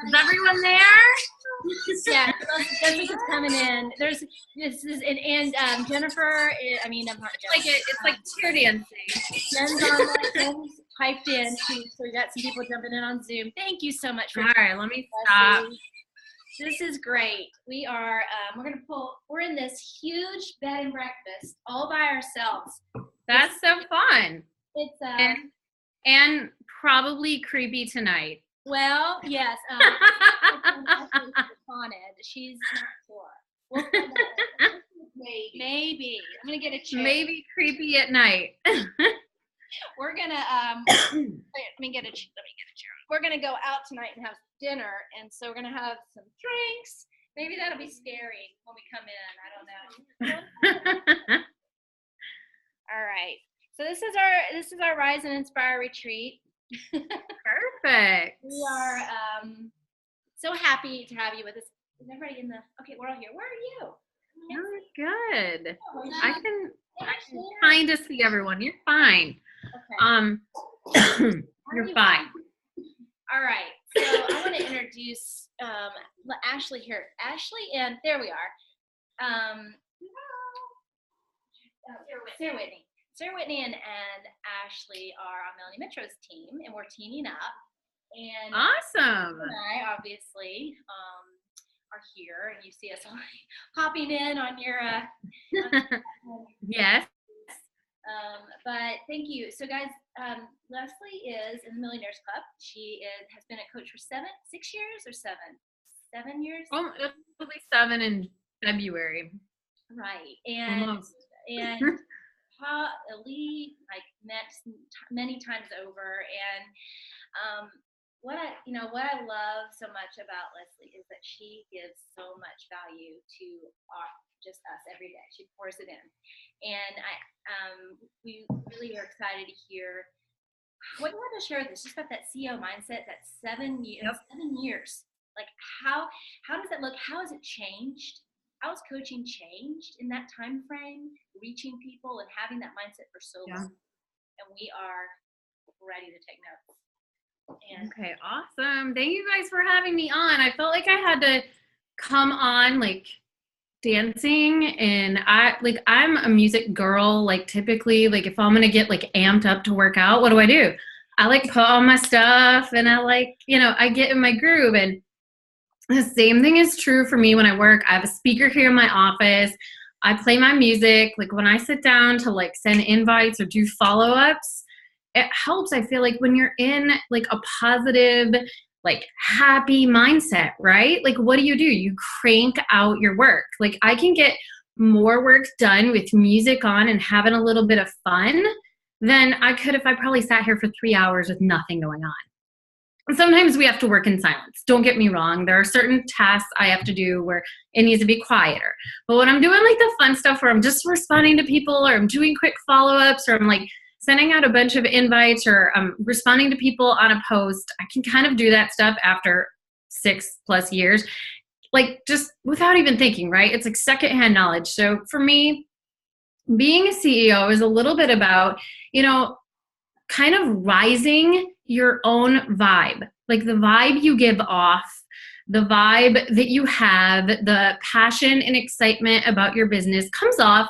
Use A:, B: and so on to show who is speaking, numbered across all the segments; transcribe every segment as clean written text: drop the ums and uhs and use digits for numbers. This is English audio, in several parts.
A: Is everyone there?
B: Yeah, Jessica's coming in. There's and Jennifer. I'm not Jennifer.
A: It's like cheer dancing.
B: Jen's piped in. So we got some people jumping in on Zoom. Thank you so much for.
A: All right, let me stop.
B: This is great. We are. We're in this huge bed and breakfast all by ourselves.
A: That's so fun.
B: It's
A: and probably creepy tonight.
B: Well, yes. She's not sure. We'll find out. Maybe. I'm gonna get a chair.
A: Maybe creepy at night.
B: We're gonna let me get a chair. We're gonna go out tonight and have dinner, and so we're gonna have some drinks. Maybe that'll be scary when we come in. I don't know. All right. So this is our Rise and Inspire retreat.
A: Perfect.
B: We are so happy to have you with us. Is everybody in the? Okay, we're all here. Where are you?
A: You're good. I can kind of see everyone. You're fine.
B: Okay.
A: You're fine.
B: All right. So I want to introduce Ashley here. Ashley, and there we are. Sarah Whitney and Ashley are on Melanie Metro's team, and we're teaming up. And
A: awesome.
B: And I obviously are here, and you see us hopping in on your.
A: Yes.
B: But thank you. So, guys, Leslie is in the Millionaires Club. She has been a coach for 7 years or 7 years.
A: Oh, it'll be 7 in February.
B: Right, and
A: almost.
B: And Elite, met many times over, and what I love so much about Leslie is that she gives so much value to just us every day. She pours it in, and we really are excited to hear what you want to share with us. Just about that CEO mindset, that 7 years.
A: Yep.
B: 7 years. Like how does that look? How has it changed? How has coaching changed in that time frame? Reaching people and having that mindset for so long, and we are ready to take notes. And
A: okay, awesome. Thank you guys for having me on. I felt like I had to come on dancing, and I'm a music girl. Typically, if I'm gonna get amped up to work out, what do? I put on my stuff, and I get in my groove. And the same thing is true for me when I work. I have a speaker here in my office. I play my music. When I sit down to send invites or do follow-ups, it helps. I feel like when you're in a positive, happy mindset, right? What do? You crank out your work. I can get more work done with music on and having a little bit of fun than I could if I probably sat here for 3 hours with nothing going on. Sometimes we have to work in silence. Don't get me wrong. There are certain tasks I have to do where it needs to be quieter. But when I'm doing the fun stuff where I'm just responding to people, or I'm doing quick follow-ups, or I'm sending out a bunch of invites, or I'm responding to people on a post, I can kind of do that stuff after 6+ years, just without even thinking, right? It's secondhand knowledge. So for me, being a CEO is a little bit about, kind of rising your own vibe, the vibe you give off, the vibe that you have, the passion and excitement about your business comes off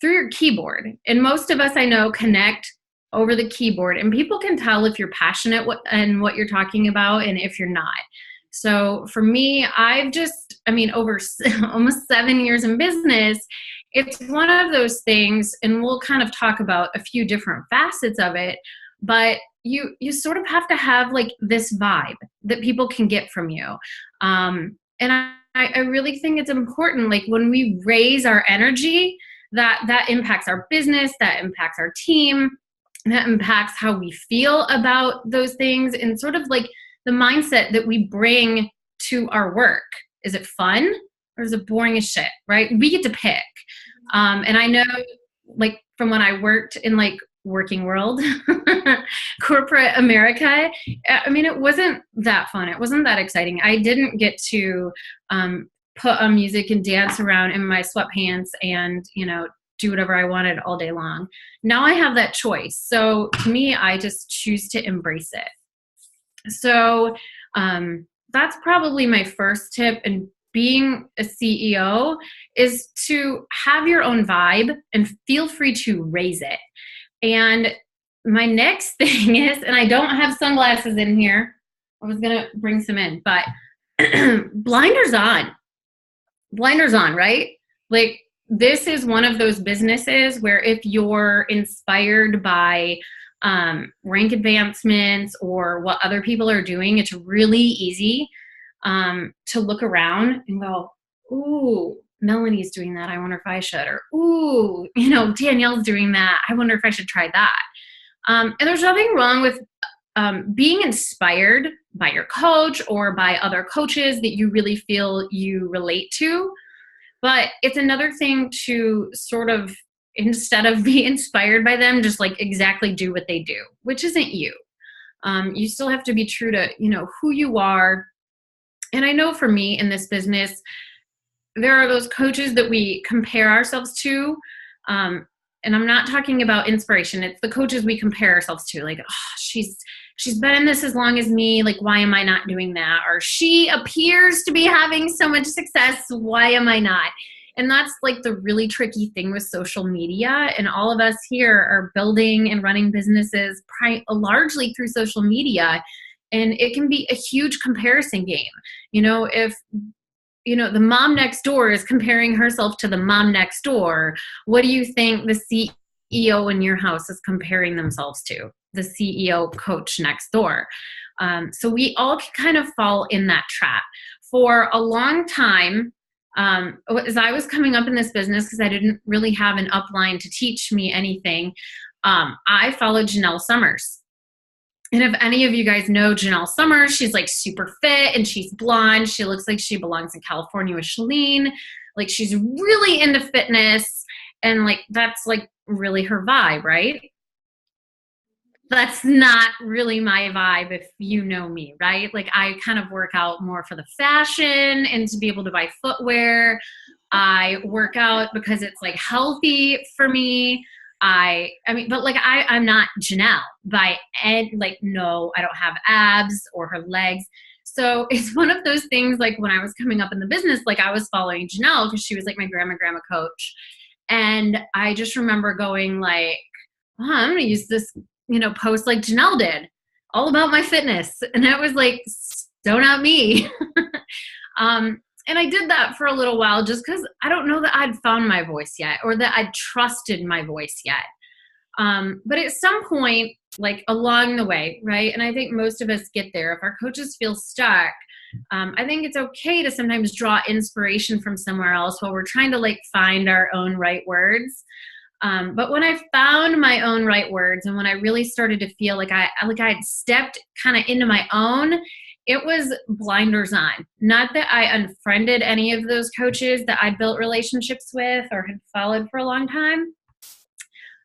A: through your keyboard. And most of us, I know, connect over the keyboard, and people can tell if you're passionate and what you're talking about and if you're not. So for me, I've over almost 7 years in business, it's one of those things, and we'll kind of talk about a few different facets of it, but you sort of have to have this vibe that people can get from you. And I really think it's important, when we raise our energy, that impacts our business, that impacts our team, that impacts how we feel about those things, and sort of the mindset that we bring to our work. Is it fun or is it boring as shit, right? We get to pick. And I know from when I worked in working world, corporate America, it wasn't that fun. It wasn't that exciting. I didn't get to put on music and dance around in my sweatpants and, do whatever I wanted all day long. Now I have that choice. So to me, I just choose to embrace it. So that's probably my first tip in being a CEO, is to have your own vibe and feel free to raise it. And my next thing is, and I don't have sunglasses in here. I was going to bring some in, but blinders on. Blinders on, right? Like, this is one of those businesses where if you're inspired by rank advancements or what other people are doing, it's really easy to look around and go, ooh, Melanie's doing that. I wonder if I should. Or, ooh, Danielle's doing that. I wonder if I should try that. And there's nothing wrong with being inspired by your coach or by other coaches that you really feel you relate to. But it's another thing to sort of, instead of be inspired by them, just like exactly do what they do, which isn't you. You still have to be true to, who you are. And I know for me in this business, there are those coaches that we compare ourselves to. And I'm not talking about inspiration. It's the coaches we compare ourselves to. Like, oh, she's been in this as long as me. Like, why am I not doing that? Or she appears to be having so much success. Why am I not? And that's like the really tricky thing with social media. And all of us here are building and running businesses largely through social media. And it can be a huge comparison game. If the mom next door is comparing herself to the mom next door, what do you think the CEO in your house is comparing themselves to? The CEO coach next door. So we all kind of fall in that trap. For a long time, as I was coming up in this business, because I didn't really have an upline to teach me anything, I followed Janelle Summers. And if any of you guys know Janelle Summers, she's like super fit and she's blonde. She looks like she belongs in California with Shalene. Like, she's really into fitness, and like that's like really her vibe, right? That's not really my vibe, if you know me, right? Like, I kind of work out more for the fashion and to be able to buy footwear. I work out because it's like healthy for me. But like I'm not Janelle no, I don't have abs or her legs. So it's one of those things, like when I was coming up in the business, like I was following Janelle because she was like my grandma coach. And I just remember going like, oh, I'm going to use this, post like Janelle did, all about my fitness. And that was like, so not me. And I did that for a little while just because I don't know that I'd found my voice yet, or that I'd trusted my voice yet. But at some point, like along the way, right? And I think most of us get there. If our coaches feel stuck, I think it's okay to sometimes draw inspiration from somewhere else while we're trying to like find our own right words. But when I found my own right words, and when I really started to feel like I'd stepped kind of into my own, it was blinders on. Not that I unfriended any of those coaches that I built relationships with or had followed for a long time.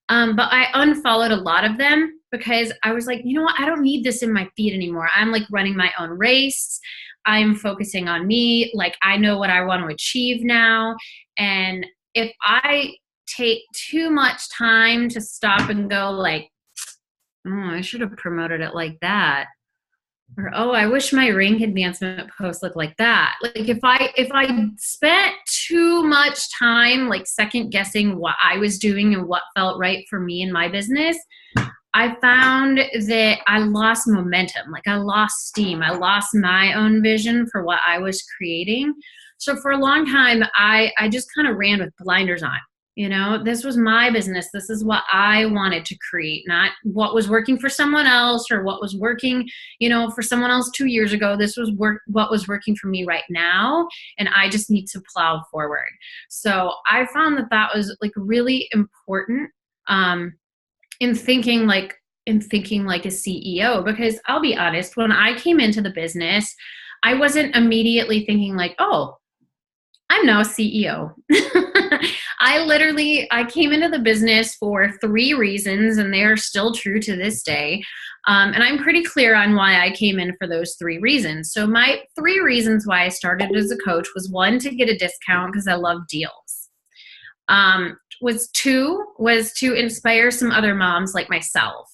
A: But I unfollowed a lot of them because I was like, you know what? I don't need this in my feed anymore. I'm like running my own race. I'm focusing on me. Like, I know what I want to achieve now. And if I take too much time to stop and go like, oh, I should have promoted it like that. Or, oh, I wish my rank advancement post looked like that. Like, if I spent too much time like second guessing what I was doing and what felt right for me in my business, I found that I lost momentum. Like, I lost steam. I lost my own vision for what I was creating. So for a long time, I just kind of ran with blinders on. This was my business. This is what I wanted to create, not what was working for someone else or what was working, for someone else 2 years ago. This was what was working for me right now. And I just need to plow forward. So I found that was like really important, in thinking like a CEO, because I'll be honest, when I came into the business, I wasn't immediately thinking like, oh, I'm now a CEO. I came into the business for 3 reasons, and they are still true to this day. And I'm pretty clear on why I came in for those 3 reasons. So my 3 reasons why I started as a coach was, 1, to get a discount because I love deals. was to inspire some other moms like myself,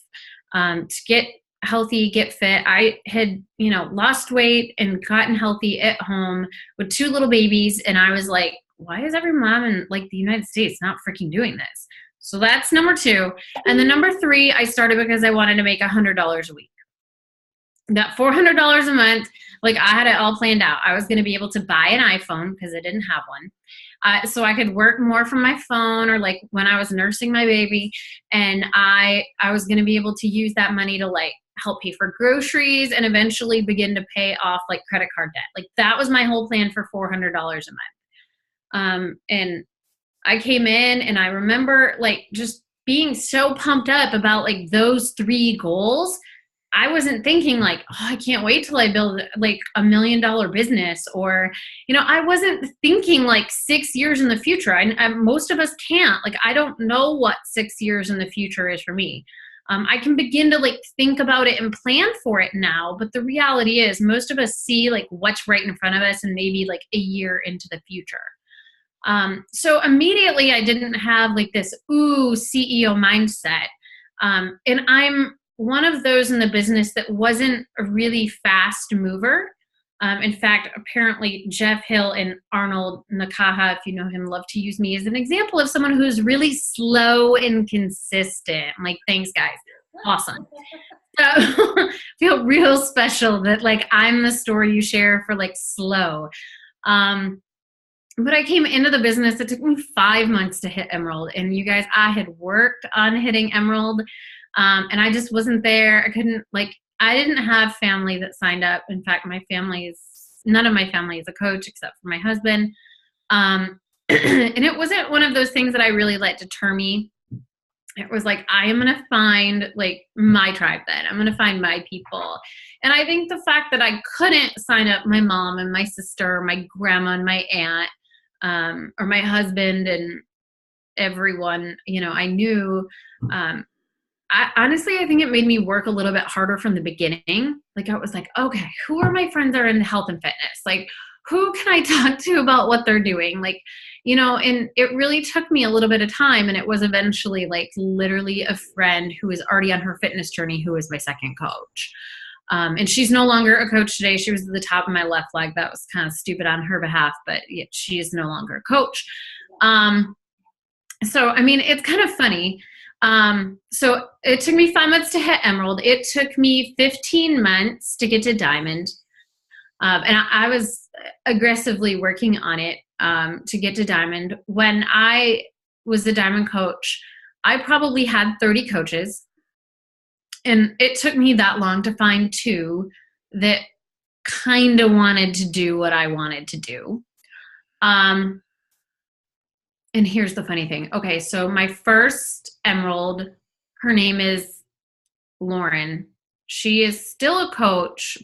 A: to get healthy, get fit. I had, lost weight and gotten healthy at home with two little babies. And I was like, why is every mom in like the United States not freaking doing this? So that's number two. And then number three, I started because I wanted to make $100 a week. That $400 a month, like I had it all planned out. I was going to be able to buy an iPhone because I didn't have one. So I could work more from my phone, or like when I was nursing my baby, and I was going to be able to use that money to like help pay for groceries and eventually begin to pay off like credit card debt. Like that was my whole plan for $400 a month. And I came in and I remember like just being so pumped up about like those three goals. I wasn't thinking like, oh, I can't wait till I build like $1 million business, or, I wasn't thinking like 6 years in the future. Most of us can't. Like, I don't know what 6 years in the future is for me. I can begin to like think about it and plan for it now, but the reality is most of us see like what's right in front of us and maybe like a year into the future. So immediately I didn't have like this, CEO mindset. And I'm one of those in the business that wasn't a really fast mover. In fact, apparently Jeff Hill and Arnold Nakaha, if you know him, love to use me as an example of someone who's really slow and consistent. I'm like, thanks guys. Awesome. So feel real special that like I'm the story you share for like slow. But I came into the business, it took me 5 months to hit Emerald. And you guys, I had worked on hitting Emerald. And I just wasn't there. I didn't have family that signed up. In fact, none of my family is a coach except for my husband. And it wasn't one of those things that I really let deter me. It was like, I am going to find like my tribe then. I'm going to find my people. And I think the fact that I couldn't sign up my mom and my sister, my grandma and my aunt, or my husband and everyone, I knew, I think it made me work a little bit harder from the beginning. Like I was like, okay, who are my friends that are in health and fitness? Like, who can I talk to about what they're doing? Like, and it really took me a little bit of time. And it was eventually like literally a friend who was already on her fitness journey who was my second coach. And she's no longer a coach today. She was at the top of my left leg. That was kind of stupid on her behalf, but yet she is no longer a coach. So, I mean, it's kind of funny. So it took me 5 months to hit Emerald. It took me 15 months to get to Diamond. And I was aggressively working on it to get to Diamond. When I was the Diamond coach, I probably had 30 coaches. And it took me that long to find two that kind of wanted to do what I wanted to do. And here's the funny thing. Okay, so my first Emerald, her name is Lauren. She is still a coach,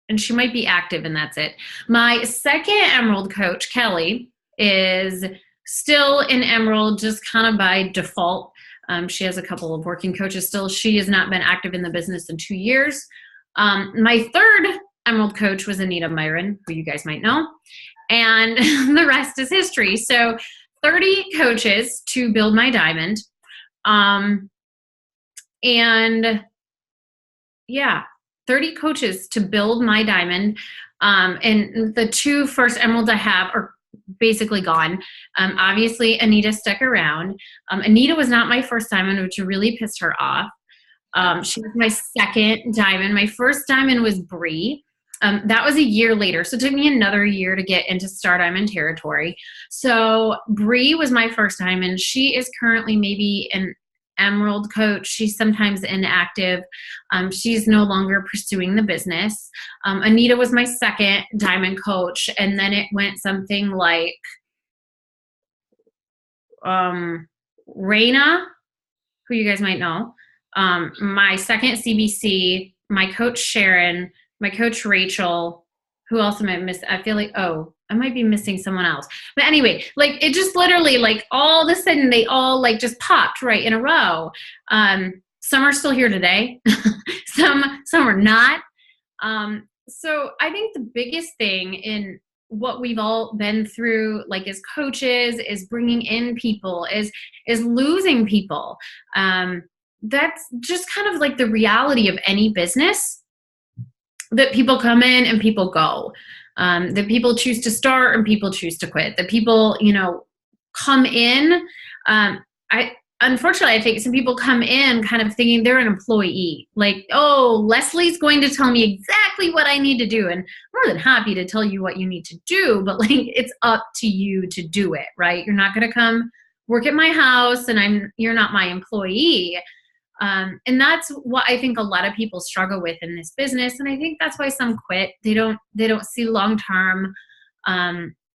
A: and she might be active and that's it. My second Emerald coach, Kelly, is still in Emerald just kind of by default. She has a couple of working coaches still. She has not been active in the business in 2 years. My third Emerald coach was Anita Myron, who you guys might know. And the rest is history. So 30 coaches to build my diamond. And yeah, 30 coaches to build my diamond. And the two first emeralds I have are basically gone. Obviously, Anita stuck around. Anita was not my first diamond, which really pissed her off. She was my second diamond. My first diamond was Bree. That was a year later. So it took me another year to get into Star Diamond territory. So Bree was my first diamond. She is currently maybe an Emerald coach. She's sometimes inactive. She's no longer pursuing the business. Anita was my second diamond coach. And then it went something like Raina, who you guys might know, my second CBC, my coach Sharon, my coach Rachel, who else am I missing? I feel like, I might be missing someone else. But anyway, like it just literally like all of a sudden they all like just popped right in a row. Some are still here today. some are not. So I think the biggest thing in what we've all been through, like as coaches, is bringing in people, is losing people. That's just kind of like the reality of any business, that people come in and people go, that people choose to start and people choose to quit, that people, come in. I Unfortunately, I think some people come in kind of thinking they're an employee, like, oh, Leslie's going to tell me exactly what I need to do, and I'm more than happy to tell you what you need to do, but like, it's up to you to do it, right? You're not going to come work at my house and you're not my employee. And that's what I think a lot of people struggle with in this business. And I think that's why some quit. They don't see long term.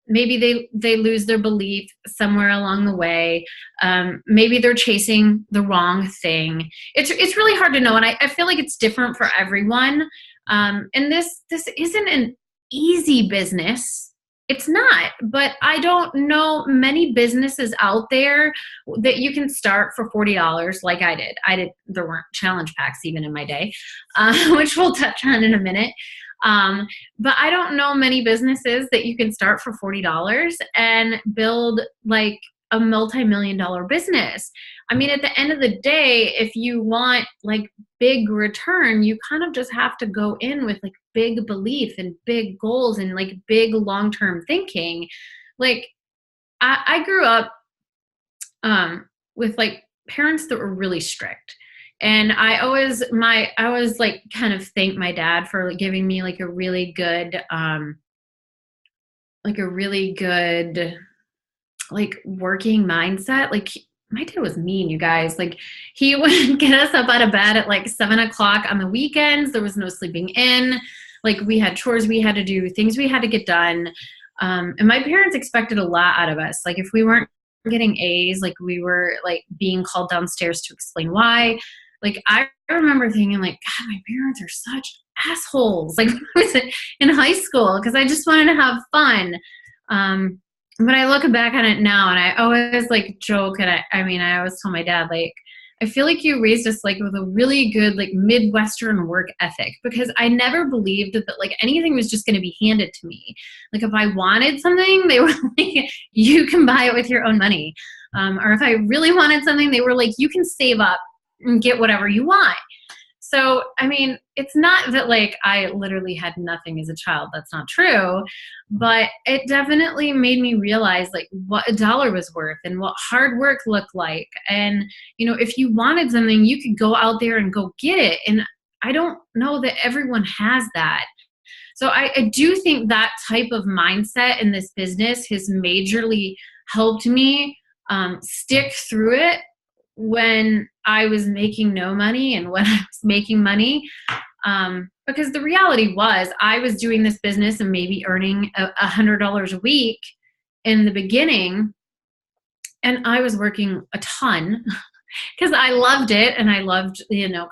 A: Maybe they lose their belief somewhere along the way. Maybe they're chasing the wrong thing. It's really hard to know. And I feel like it's different for everyone. And this isn't an easy business. It's not, but I don't know many businesses out there that you can start for $40 like I did. There weren't challenge packs even in my day, which we'll touch on in a minute. But I don't know many businesses that you can start for $40 and build like a multi-million-dollar business. I mean, at the end of the day, if you want like big return, you kind of just have to go in with like big belief and big goals and like big long-term thinking. Like I grew up with like parents that were really strict. And I always like kind of thank my dad for like giving me like a really good like working mindset. Like my dad was mean, you guys. Like he would get us up out of bed at like 7 o'clock on the weekends. There was no sleeping in. Like we had chores we had to do, things we had to get done. And my parents expected a lot out of us. Like if we weren't getting A's, like we were like being called downstairs to explain why. Like I remember thinking like, God, my parents are such assholes. Like when I was in high school, because I just wanted to have fun. But I look back on it now and I always like joke, and I always tell my dad, like, I feel like you raised us like with a really good like Midwestern work ethic, because I never believed that like anything was just going to be handed to me. Like if I wanted something, they were like, you can buy it with your own money. Or if I really wanted something, they were like, you can save up and get whatever you want. So, I mean, it's not that like I literally had nothing as a child. That's not true. But it definitely made me realize like what a dollar was worth and what hard work looked like. And, if you wanted something, you could go out there and go get it. And I don't know that everyone has that. So I do think that type of mindset in this business has majorly helped me stick through it when I was making no money and when I was making money. Because the reality was I was doing this business and maybe earning $100 a week in the beginning. And I was working a ton because I loved it. And I loved,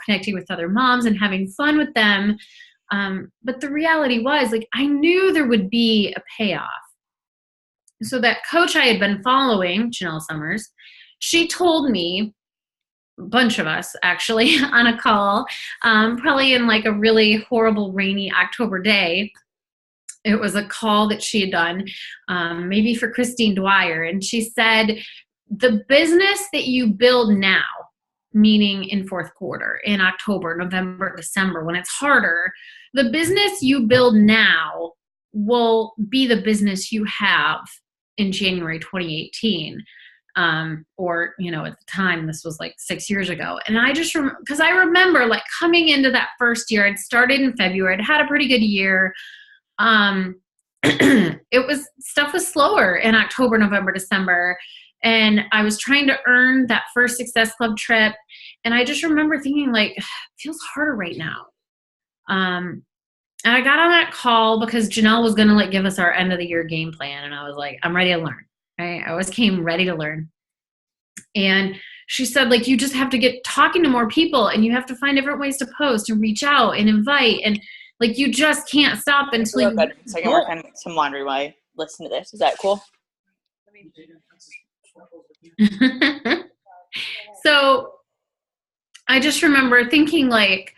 A: connecting with other moms and having fun with them. But the reality was like, I knew there would be a payoff. So that coach I had been following, Janelle Summers, she told me, a bunch of us actually, on a call, probably in like a really horrible rainy October day. It was a call that she had done, maybe for Christine Dwyer. And she said, the business that you build now, meaning in fourth quarter, in October, November, December, when it's harder, the business you build now will be the business you have in January 2018. Or, at the time, this was like 6 years ago. And I just because I remember like coming into that first year, I'd started in February, I'd had a pretty good year. Stuff was slower in October, November, December. And I was trying to earn that first Success Club trip. And I just remember thinking like, it feels harder right now. And I got on that call because Janelle was going to like give us our end of the year game plan. And I was like, I'm ready to learn. Right? I always came ready to learn. And she said, like, you just have to get talking to more people and you have to find different ways to post and reach out and invite. And like, you just can't stop until you.
C: So I can work on some laundry while I listen to this. Is that cool?
A: So I just remember thinking like,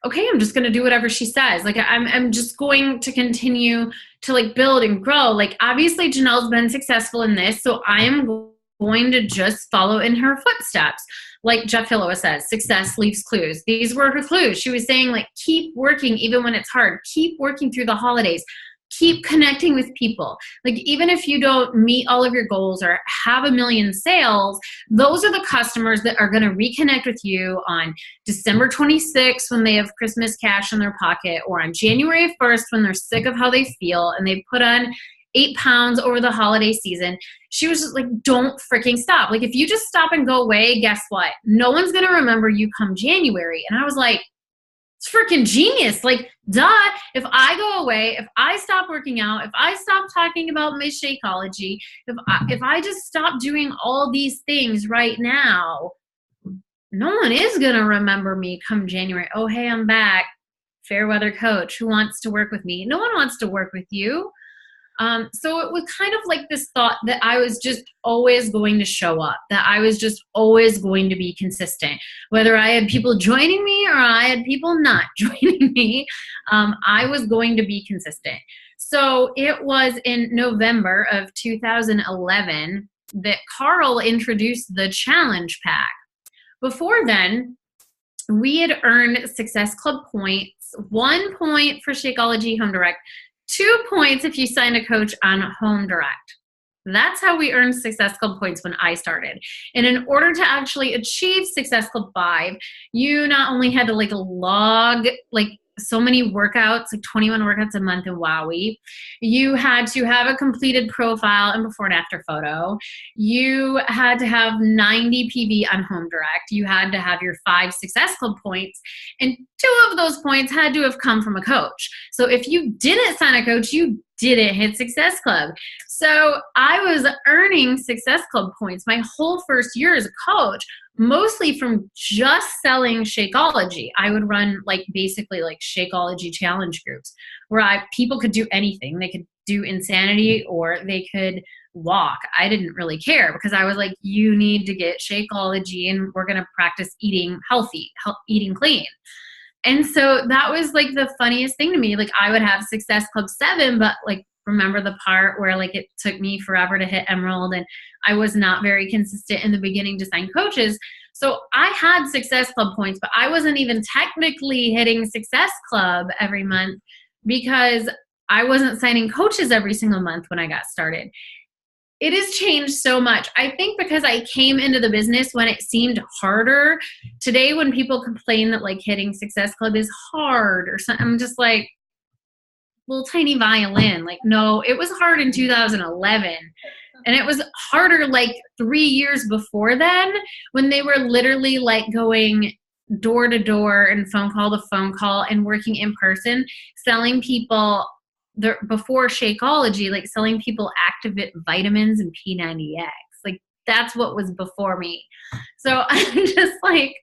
A: okay, I'm just going to do whatever she says. Like, I'm just going to continue to like build and grow. Like, obviously Janelle's been successful in this, so I am going to just follow in her footsteps. Like Jeff Hillowa says, success leaves clues. These were her clues. She was saying, like, keep working even when it's hard. Keep working through the holidays. Keep connecting with people. Like, even if you don't meet all of your goals or have a million sales, those are the customers that are going to reconnect with you on December 26th when they have Christmas cash in their pocket, or on January 1st when they're sick of how they feel and they put on 8 pounds over the holiday season. She was just like, don't freaking stop. Like, if you just stop and go away, guess what? No one's going to remember you come January. And I was like, it's freaking genius. Like, duh. If I go away, if I stop working out, if I stop talking about my Shakeology, if I just stop doing all these things right now, no one is going to remember me come January. Oh, hey, I'm back. Fair weather coach. Who wants to work with me? No one wants to work with you. So it was kind of like this thought that I was just always going to show up, that I was just always going to be consistent. Whether I had people joining me or I had people not joining me, I was going to be consistent. So it was in November of 2011 that Carl introduced the Challenge Pack. Before then, we had earned Success Club points, 1 point for Shakeology Home Direct, 2 points if you sign a coach on Home Direct. That's how we earned Success Club points when I started. And in order to actually achieve Success Club 5, you not only had to like log like so many workouts, like 21 workouts a month in Wowie. You had to have a completed profile and before and after photo. You had to have 90 PV on Home Direct. You had to have your 5 Success Club points, and 2 of those points had to have come from a coach. So if you didn't sign a coach, you didn't hit Success Club. So I was earning Success Club points my whole first year as a coach, mostly from just selling Shakeology. I would run like basically like Shakeology challenge groups where people could do anything. They could do insanity or they could walk. I didn't really care because I was like, you need to get Shakeology and we're going to practice eating healthy, eating clean. And so that was like the funniest thing to me. Like, I would have Success Club 7, but like, remember the part where like it took me forever to hit Emerald and I was not very consistent in the beginning to sign coaches. So I had Success Club points, but I wasn't even technically hitting Success Club every month because I wasn't signing coaches every single month when I got started. It has changed so much. I think because I came into the business when it seemed harder. Today, when people complain that like hitting Success Club is hard or something, I'm just like, little tiny violin. Like, no, it was hard in 2011. And it was harder like 3 years before then when they were literally like going door to door and phone call to phone call and working in person, selling people before Shakeology, like selling people Activit vitamins and P90X. Like, that's what was before me. So I'm just like,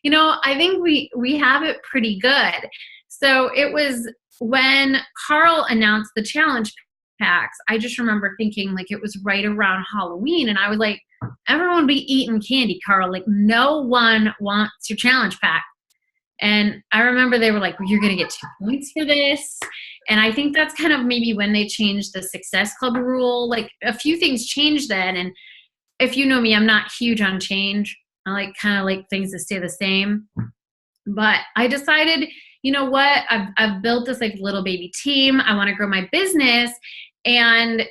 A: I think we have it pretty good. So it was when Carl announced the challenge packs, I just remember thinking like it was right around Halloween. And I was like, everyone be eating candy, Carl. Like, no one wants your challenge pack. And I remember they were like, well, you're going to get 2 points for this. And I think that's kind of maybe when they changed the Success Club rule. Like, a few things changed then. And if you know me, I'm not huge on change. I like kind of like things to stay the same. But I decided, you know what? I've built this like little baby team. I want to grow my business. And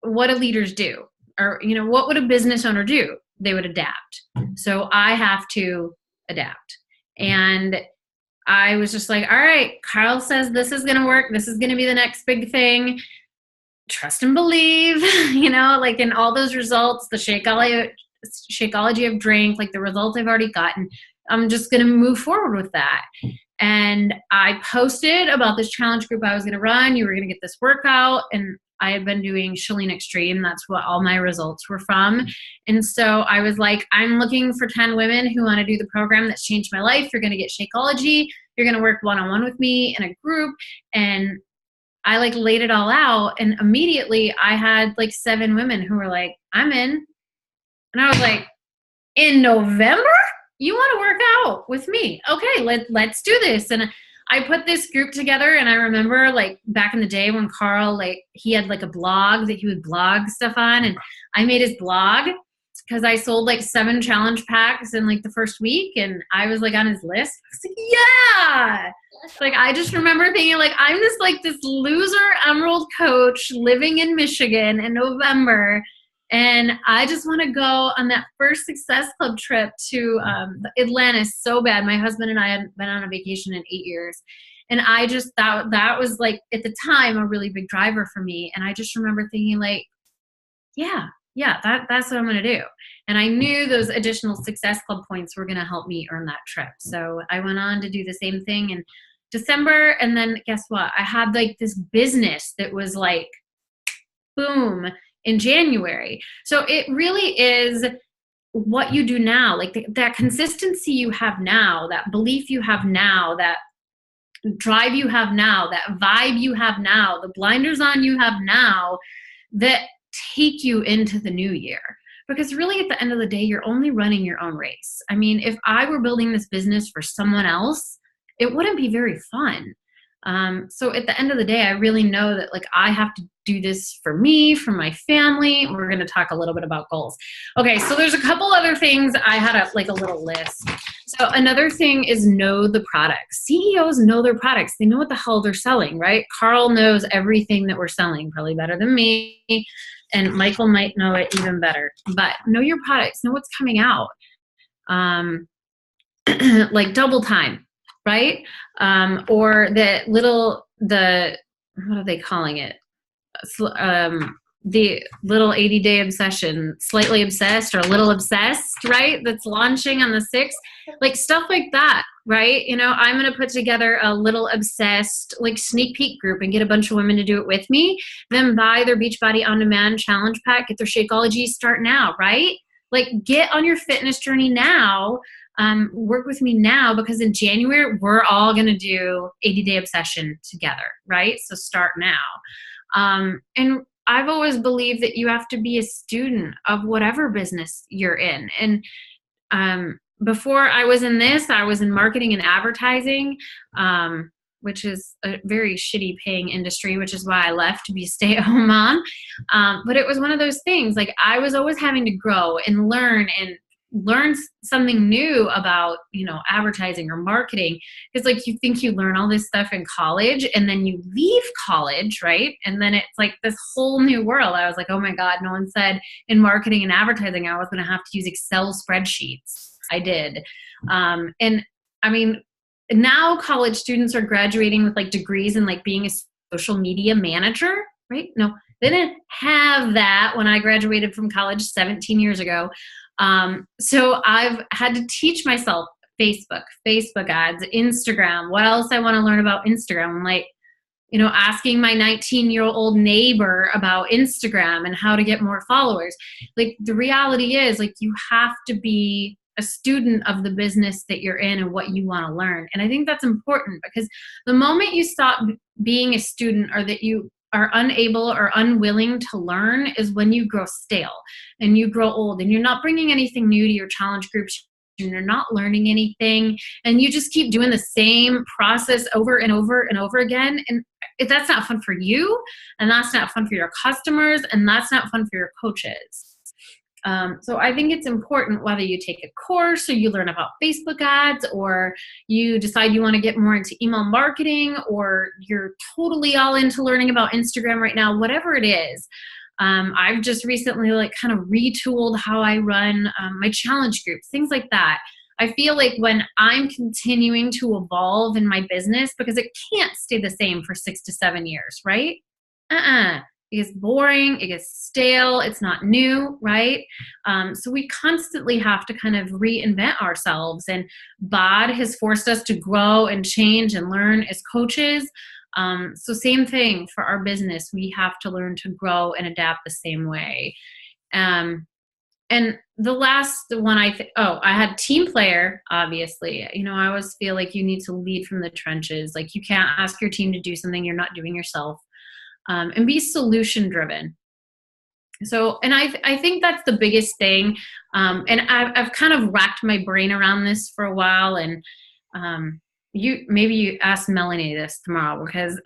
A: what do leaders do? Or, what would a business owner do? They would adapt. So I have to adapt. And I was just like, all right, Carl says this is going to work. This is going to be the next big thing. Trust and believe, like in all those results, the Shakeology I've drank, like the results I've already gotten, I'm just going to move forward with that. And I posted about this challenge group I was going to run. You were going to get this workout. And I had been doing Chalene Extreme. That's what all my results were from. And so I was like, I'm looking for 10 women who want to do the program that's changed my life. You're going to get Shakeology. You're going to work one-on-one with me in a group. And I like laid it all out. And immediately I had like 7 women who were like, I'm in. And I was like, in November? You want to work out with me? Okay, let's do this. And I put this group together, and I remember like back in the day when Carl, like he had like a blog that he would blog stuff on, and I made his blog because I sold like 7 challenge packs in like the first week, and I was like on his list. I was like, yeah. Like I just remember thinking like I'm just like this loser Emerald coach living in Michigan in November, and I just want to go on that first Success Club trip to Atlanta so bad. My husband and I hadn't been on a vacation in 8 years. And I just thought that was like, at the time, a really big driver for me. And I just remember thinking like, yeah, that's what I'm going to do. And I knew those additional Success Club points were going to help me earn that trip. So I went on to do the same thing in December. And then guess what? I had like this business that was like, boom, in January. So it really is what you do now, like that consistency you have now, that belief you have now, that drive you have now, that vibe you have now, the blinders on you have now, that take you into the new year. Because really at the end of the day, you're only running your own race. I mean, if I were building this business for someone else, it wouldn't be very fun. So at the end of the day, I really know that like I have to do this for me, for my family. We're going to talk a little bit about goals. Okay, so there's a couple other things. I had a little list. So another thing is know the products. CEOs know their products. They know what the hell they're selling, right? Carl knows everything that we're selling, probably better than me. And Michael might know it even better. But know your products. Know what's coming out. Like double time. Right? Or what are they calling it? The little 80-day obsession, slightly obsessed or a little obsessed, right? That's launching on the 6th, like stuff like that, right? You know, I'm going to put together a little obsessed, like sneak peek group and get a bunch of women to do it with me, then buy their Beachbody On Demand challenge pack, get their Shakeology, start now, right? Like get on your fitness journey now. Work with me now, because in January, we're all going to do 80-day obsession together, right? So start now. And I've always believed that you have to be a student of whatever business you're in. And before I was in this, I was in marketing and advertising, which is a very shitty paying industry, which is why I left to be a stay-at-home mom. But it was one of those things, like I was always having to grow and learn something new about, you know, advertising or marketing. It's like you think you learn all this stuff in college, and then you leave college, right? And then it's like this whole new world. I was like, oh my God, no one said in marketing and advertising I was going to have to use Excel spreadsheets. I did. And I mean, now college students are graduating with like degrees in like being a social media manager, right? No, they didn't have that when I graduated from college 17 years ago. So I've had to teach myself Facebook ads, Instagram, what else I want to learn about Instagram. I'm like, you know, asking my 19-year-old neighbor about Instagram and how to get more followers. Like the reality is like you have to be a student of the business that you're in and what you want to learn. And I think that's important, because the moment you stop being a student, or that you are unable or unwilling to learn, is when you grow stale and you grow old and you're not bringing anything new to your challenge groups, and you're not learning anything, and you just keep doing the same process over and over and over again. And that's not fun for you, and that's not fun for your customers, and that's not fun for your coaches. So I think it's important, whether you take a course or you learn about Facebook ads, or you decide you want to get more into email marketing, or you're totally all into learning about Instagram right now, whatever it is. I've just recently like kind of retooled how I run my challenge groups, things like that. I feel like when I'm continuing to evolve in my business, because it can't stay the same for 6 to 7 years, right? It gets boring, it gets stale, it's not new, right? So we constantly have to kind of reinvent ourselves, and BOD has forced us to grow and change and learn as coaches. So same thing for our business. We have to learn to grow and adapt the same way. And the last one I had team player, obviously. You know, I always feel like you need to lead from the trenches. Like you can't ask your team to do something you're not doing yourself. And be solution driven. So, and I think that's the biggest thing. And I've kind of racked my brain around this for a while. And maybe you ask Melanie this tomorrow because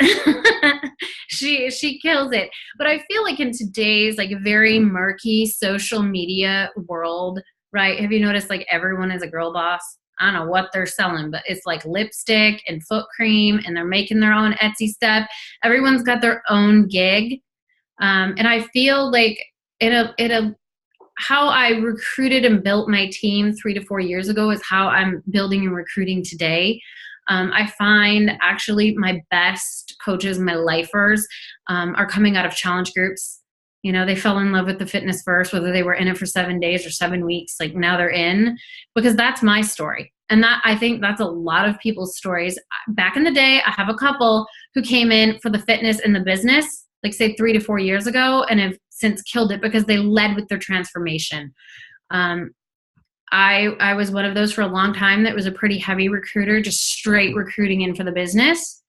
A: she kills it. But I feel like in today's like very murky social media world, right? Have you noticed like everyone is a girl boss? I don't know what they're selling, but it's like lipstick and foot cream, and they're making their own Etsy stuff. Everyone's got their own gig, and I feel like in a how I recruited and built my team 3 to 4 years ago is how I'm building and recruiting today. I find actually my best coaches, my lifers, are coming out of challenge groups. You know, they fell in love with the fitness first, whether they were in it for 7 days or 7 weeks, like now they're in, because that's my story. And that, I think that's a lot of people's stories. Back in the day, I have a couple who came in for the fitness and the business, like say 3 to 4 years ago, and have since killed it because they led with their transformation. I was one of those for a long time that was a pretty heavy recruiter, just straight recruiting in for the business,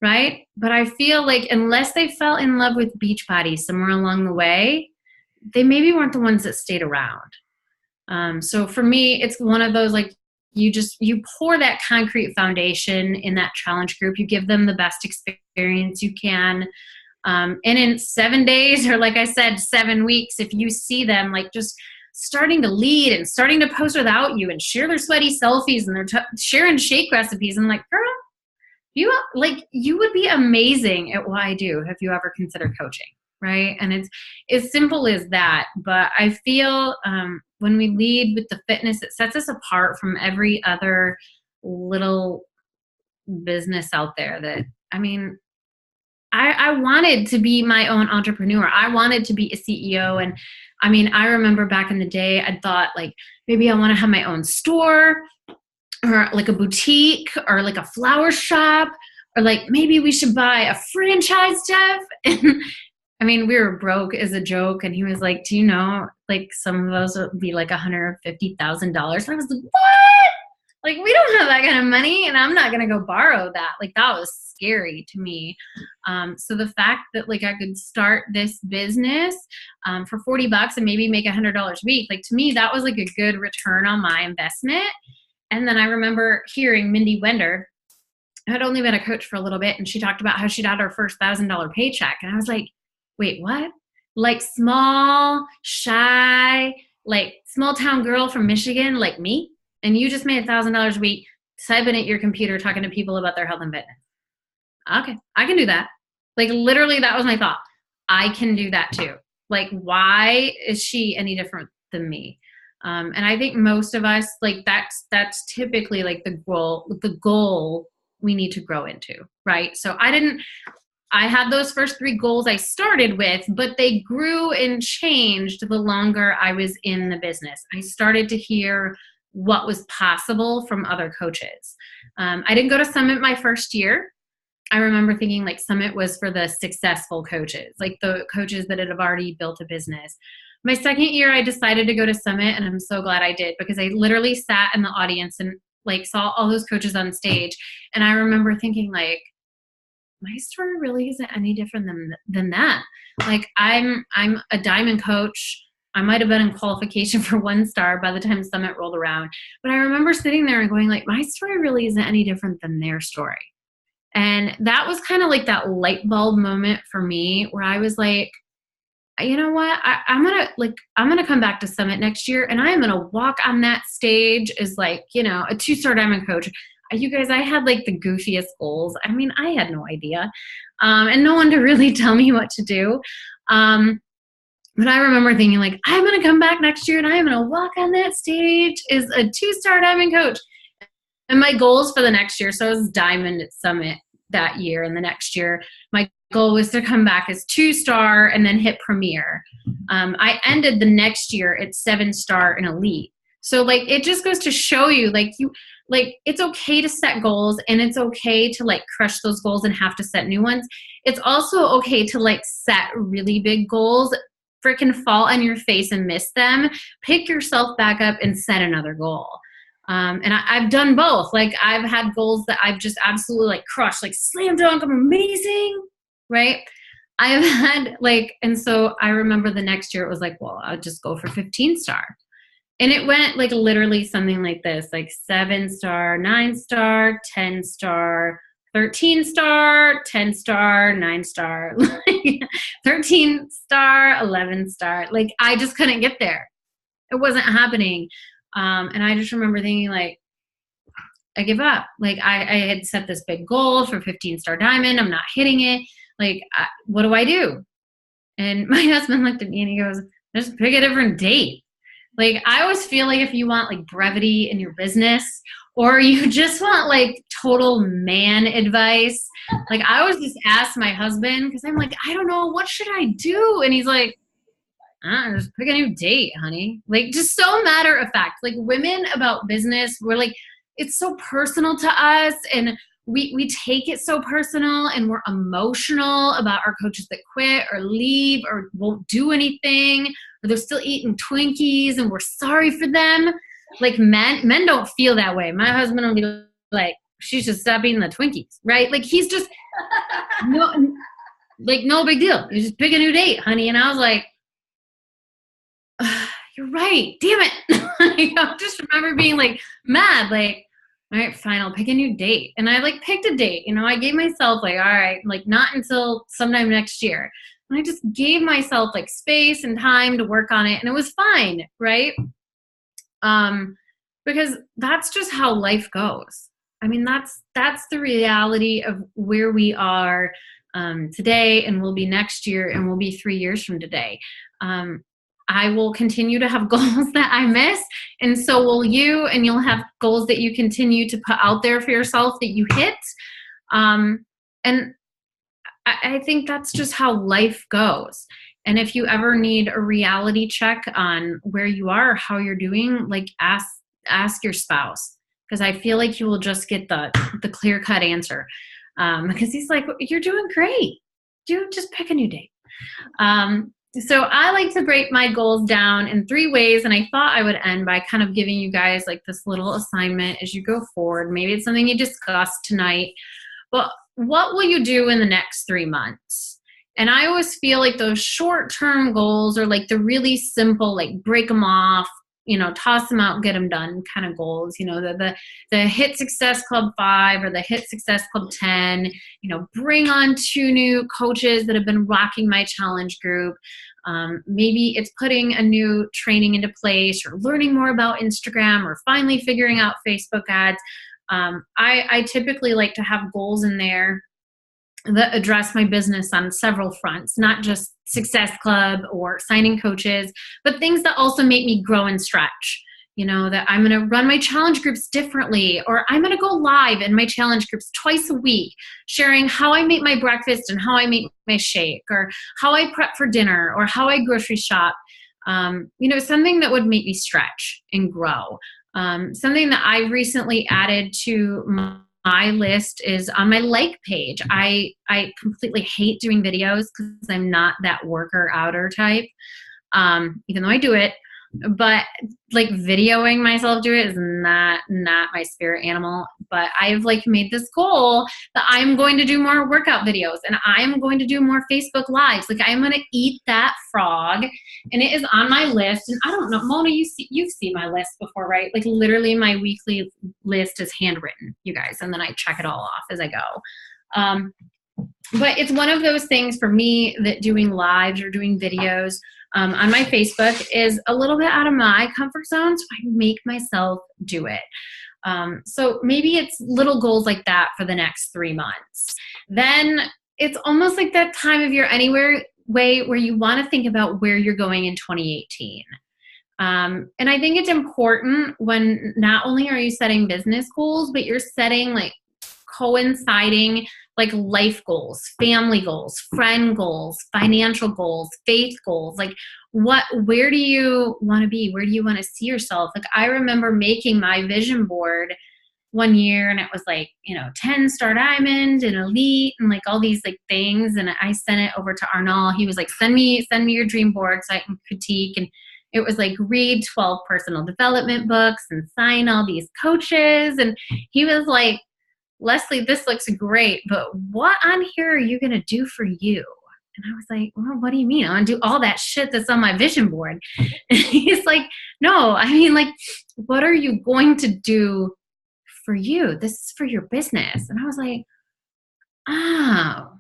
A: right? But I feel like unless they fell in love with Beachbody somewhere along the way, they maybe weren't the ones that stayed around. So for me, it's one of those like you pour that concrete foundation in that challenge group. You give them the best experience you can. And in 7 days, or like I said, 7 weeks, if you see them like just starting to lead and starting to post without you and share their sweaty selfies and they're sharing shake recipes, I'm like, girl, you would be amazing at what I do. Have you ever considered coaching? Right. And it's as simple as that. But I feel when we lead with the fitness, it sets us apart from every other little business out there that, I mean, I wanted to be my own entrepreneur. I wanted to be a CEO. And I mean, I remember back in the day, I thought like, maybe I want to have my own store or like a boutique or like a flower shop, or like maybe we should buy a franchise, Jeff. And I mean, we were broke as a joke. And he was like, do you know, like some of those would be like $150,000. I was like, what? Like, we don't have that kind of money, and I'm not going to go borrow that. Like, that was scary to me. So the fact that like I could start this business for $40 and maybe make $100 a week, like to me, that was like a good return on my investment. And then I remember hearing Mindy Wender, I had only been a coach for a little bit, and she talked about how she'd had her first $1,000 paycheck. And I was like, wait, what? Like small, shy, like small town girl from Michigan, like me? And you just made $1,000 a week typing at your computer talking to people about their health and fitness. Okay, I can do that. Like literally that was my thought. I can do that too. Like, why is she any different than me? And I think most of us, like that's typically like the goal we need to grow into, right? So I had those first 3 goals I started with, but they grew and changed the longer I was in the business. I started to hear what was possible from other coaches. I didn't go to Summit my first year. I remember thinking like Summit was for the successful coaches, like the coaches that had already built a business. My second year, I decided to go to Summit, and I'm so glad I did, because I literally sat in the audience and like saw all those coaches on stage. And I remember thinking like, my story really isn't any different than that. Like I'm a diamond coach. I might have been in qualification for 1 star by the time Summit rolled around. But I remember sitting there and going like, my story really isn't any different than their story. And that was kind of like that light bulb moment for me where I was like, you know what? I'm going to come back to Summit next year, and I am going to walk on that stage as like, you know, a 2-star diamond coach. You guys, I had like the goofiest goals. I mean, I had no idea. And no one to really tell me what to do. But I remember thinking like, I'm going to come back next year and I am going to walk on that stage as a 2-star diamond coach. And my goals for the next year, so I was diamond at Summit that year. And the next year, my goal was to come back as 2-star and then hit premier. I ended the next year at 7-star and elite. So like, it just goes to show you like it's okay to set goals, and it's okay to like crush those goals and have to set new ones. It's also okay to like set really big goals, freaking fall on your face and miss them, pick yourself back up and set another goal. And I've done both. Like I've had goals that I've just absolutely like crushed, like slam dunk, I'm amazing, right? I've had like, and so I remember the next year it was like, well, I'll just go for 15-star. And it went like literally something like this, like 7-star, 9-star, 10-star, 13-star, 10-star, 9-star, 13-star, 11-star. Like I just couldn't get there. It wasn't happening. And I just remember thinking like, I give up. Like I had set this big goal for 15-star diamond. I'm not hitting it. Like, what do I do? And my husband looked at me and he goes, just pick a different date. Like I always feel like if you want like brevity in your business or you just want like total man advice, like I always just ask my husband because I'm like, I don't know, what should I do? And he's like, just pick a new date, honey. Like just so matter of fact, like women about business, we're like, it's so personal to us and we take it so personal and we're emotional about our coaches that quit or leave or won't do anything or they're still eating Twinkies and we're sorry for them. Like men don't feel that way. My husband will be like, she's just stop eating the Twinkies, right? Like he's just no big deal. You just pick a new date, honey. And I was like, you're right. Damn it. Like, I just remember being like mad, like, all right, fine, I'll pick a new date. And I like picked a date, I gave myself like, all right, like not until sometime next year. And I just gave myself like space and time to work on it. And it was fine. Right. Because that's just how life goes. I mean, that's the reality of where we are today and will be next year and will be 3 years from today. I will continue to have goals that I miss, and so will you, and you'll have goals that you continue to put out there for yourself that you hit. And I think that's just how life goes. And if you ever need a reality check on where you are or how you're doing, like ask your spouse, because I feel like you will just get the clear-cut answer. Because he's like, you're doing great. Dude, just pick a new date. So I like to break my goals down in 3 ways, and I thought I would end by kind of giving you guys like this little assignment as you go forward. Maybe it's something you discussed tonight, but what will you do in the next 3 months? And I always feel like those short-term goals are like the really simple, like break them off, toss them out, get them done kind of goals, the Hit Success Club 5 or the Hit Success Club 10, bring on 2 new coaches that have been rocking my challenge group. Maybe it's putting a new training into place or learning more about Instagram or finally figuring out Facebook ads. I typically like to have goals in there that address my business on several fronts, not just Success Club or signing coaches, but things that also make me grow and stretch. That I'm going to run my challenge groups differently, or I'm going to go live in my challenge groups twice a week, sharing how I make my breakfast and how I make my shake, or how I prep for dinner, or how I grocery shop. Something that would make me stretch and grow. Something that I recently added to my list is on my like page. I completely hate doing videos because I'm not that worker outer type, even though I do it. But like videoing myself do it is not my spirit animal. But I've like made this goal that I'm going to do more workout videos and I'm going to do more Facebook lives. Like I'm going to eat that frog, and it is on my list. And I don't know, Mona, you've seen my list before, right? Like literally my weekly list is handwritten, you guys, and then I check it all off as I go. But it's one of those things for me that doing lives or doing videos on my Facebook is a little bit out of my comfort zone, so I make myself do it. So maybe it's little goals like that for the next 3 months. Then it's almost like that time of year anywhere where you want to think about where you're going in 2018. And I think it's important when not only are you setting business goals, but you're setting like coinciding like life goals, family goals, friend goals, financial goals, faith goals. Like where do you want to be? Where do you want to see yourself? Like I remember making my vision board one year, and it was like, 10-star diamond and elite and like all these like things. And I sent it over to Arnold. He was like, send me your dream board so I can critique. And it was like read 12 personal development books and sign all these coaches. And he was like, Leslie, this looks great, but what on here are you going to do for you? And I was like, well, what do you mean? I want to do all that shit that's on my vision board. And he's like, no, I mean, like, what are you going to do for you? This is for your business. And I was like, oh,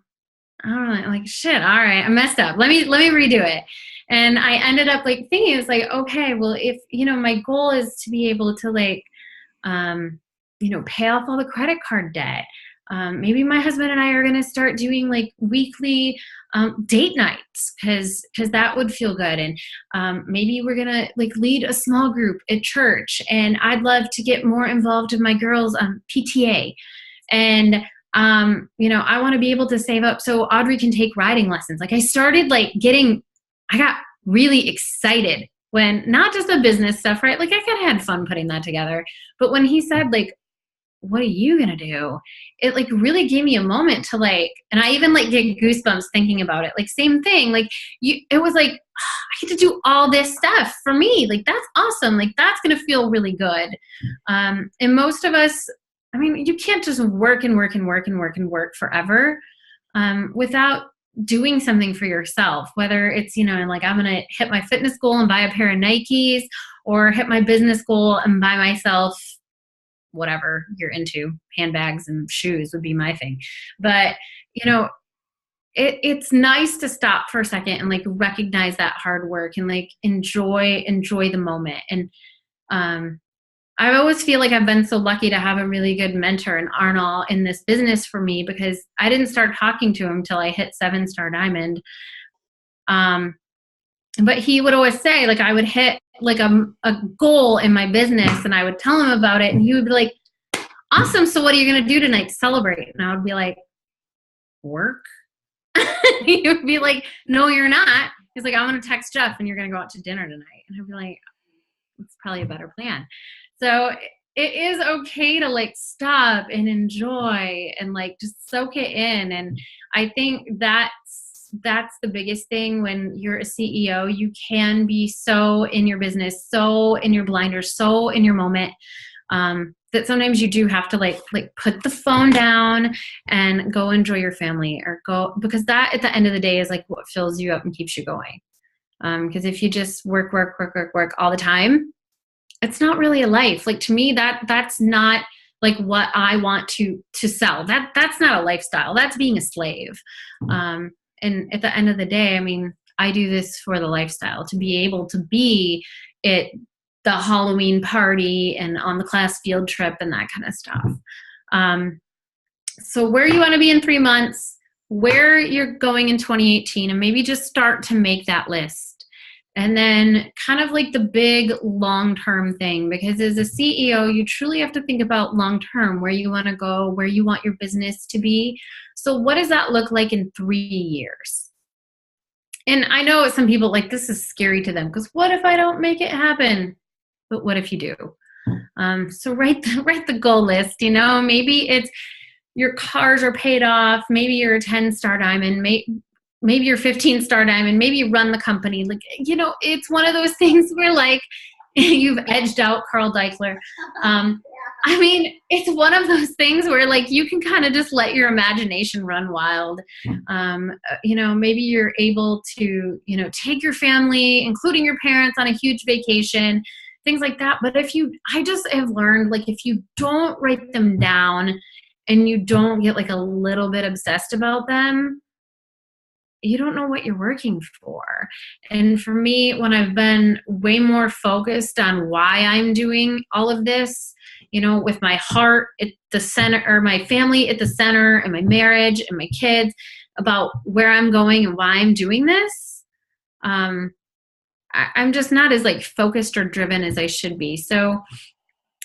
A: all right, like shit. All right, I messed up. Let me redo it. And I ended up like thinking, it's like, okay, well, if my goal is to be able to like, pay off all the credit card debt. Maybe my husband and I are going to start doing like weekly date nights because that would feel good. And maybe we're going to like lead a small group at church. And I'd love to get more involved in my girls' PTA. And I want to be able to save up so Audrey can take riding lessons. Like I got really excited when not just the business stuff, right? Like I kind of had fun putting that together. But when he said like, what are you going to do? It like really gave me a moment to like, and I even like get goosebumps thinking about it. Like same thing. Like it was like, I get to do all this stuff for me. Like that's awesome. Like that's going to feel really good. And most of us, I mean, you can't just work and work and work and work and work forever without doing something for yourself, whether it's, like I'm going to hit my fitness goal and buy a pair of Nikes or hit my business goal and buy myself whatever you're into. Handbags and shoes would be my thing. But, it's nice to stop for a second and like recognize that hard work and like enjoy the moment. And I always feel like I've been so lucky to have a really good mentor in Arnold in this business for me because I didn't start talking to him till I hit 7-star diamond. But he would always say, like, I would hit like a goal in my business and I would tell him about it. And he would be like, awesome. So what are you going to do tonight to celebrate? And I would be like, work. He would be like, no, you're not. He's like, I'm going to text Jeff and you're going to go out to dinner tonight. And I'd be like, it's probably a better plan. So it is okay to like stop and enjoy and like just soak it in. And I think that's the biggest thing when you're a CEO. You can be so in your business, so in your blinders, so in your moment, that sometimes you do have to like put the phone down and go enjoy your family or go, because that at the end of the day is like what fills you up and keeps you going. Because if you just work all the time, it's not really a life. Like to me, that's not like what I want to sell. That's not a lifestyle. That's being a slave. And at the end of the day, I mean, I do this for the lifestyle, to be able to be at the Halloween party and on the class field trip and that kind of stuff. So where you want to be in 3 months, where you're going in 2018, and maybe just start to make that list. And then kind of like the big long-term thing, because as a CEO, you truly have to think about long-term, where you want to go, where you want your business to be. So what does that look like in 3 years? And I know some people like, this is scary to them because what if I don't make it happen? But what if you do? So write the goal list, maybe it's your cars are paid off. Maybe you're a 10-star diamond. Maybe you're 15-star diamond, maybe you run the company. Like, it's one of those things where like you've edged out Carl Deichler. I mean, it's one of those things where like you can kind of just let your imagination run wild. Maybe you're able to, take your family, including your parents, on a huge vacation, things like that. But I just have learned, like, if you don't write them down and you don't get like a little bit obsessed about them, you don't know what you're working for. And for me, when I've been way more focused on why I'm doing all of this, with my heart at the center, or my family at the center, and my marriage and my kids, about where I'm going and why I'm doing this, I'm just not as like focused or driven as I should be. So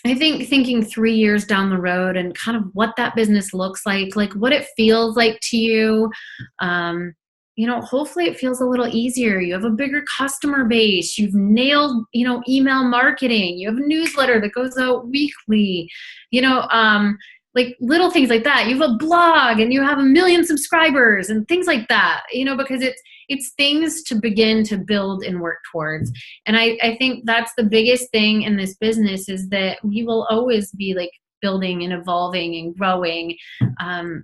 A: I think thinking 3 years down the road and kind of what that business looks like what it feels like to you, hopefully it feels a little easier. You have a bigger customer base. You've nailed, email marketing. You have a newsletter that goes out weekly, like little things like that. You have a blog and you have 1 million subscribers and things like that, because it's things to begin to build and work towards. And I think that's the biggest thing in this business, is that we will always be like building and evolving and growing.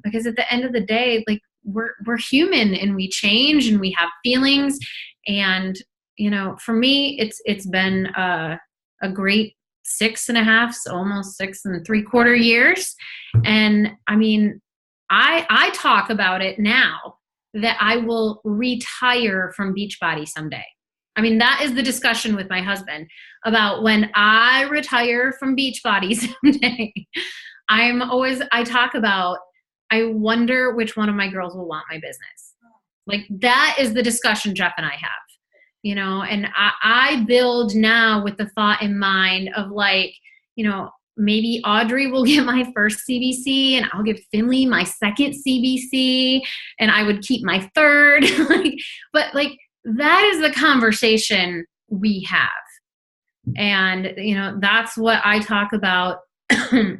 A: Because at the end of the day, like, we're human and we change and we have feelings. And, for me, it's been a great 6.5, almost 6.75 years. And I mean, I talk about it now that I will retire from Beachbody someday. I mean, that is the discussion with my husband about when I retire from Beachbody someday. I talk about, I wonder which one of my girls will want my business. Like, that is the discussion Jeff and I have, and I build now with the thought in mind of like, maybe Audrey will get my first CBC and I'll give Finley my second CBC and I would keep my third. But that is the conversation we have. And, that's what I talk about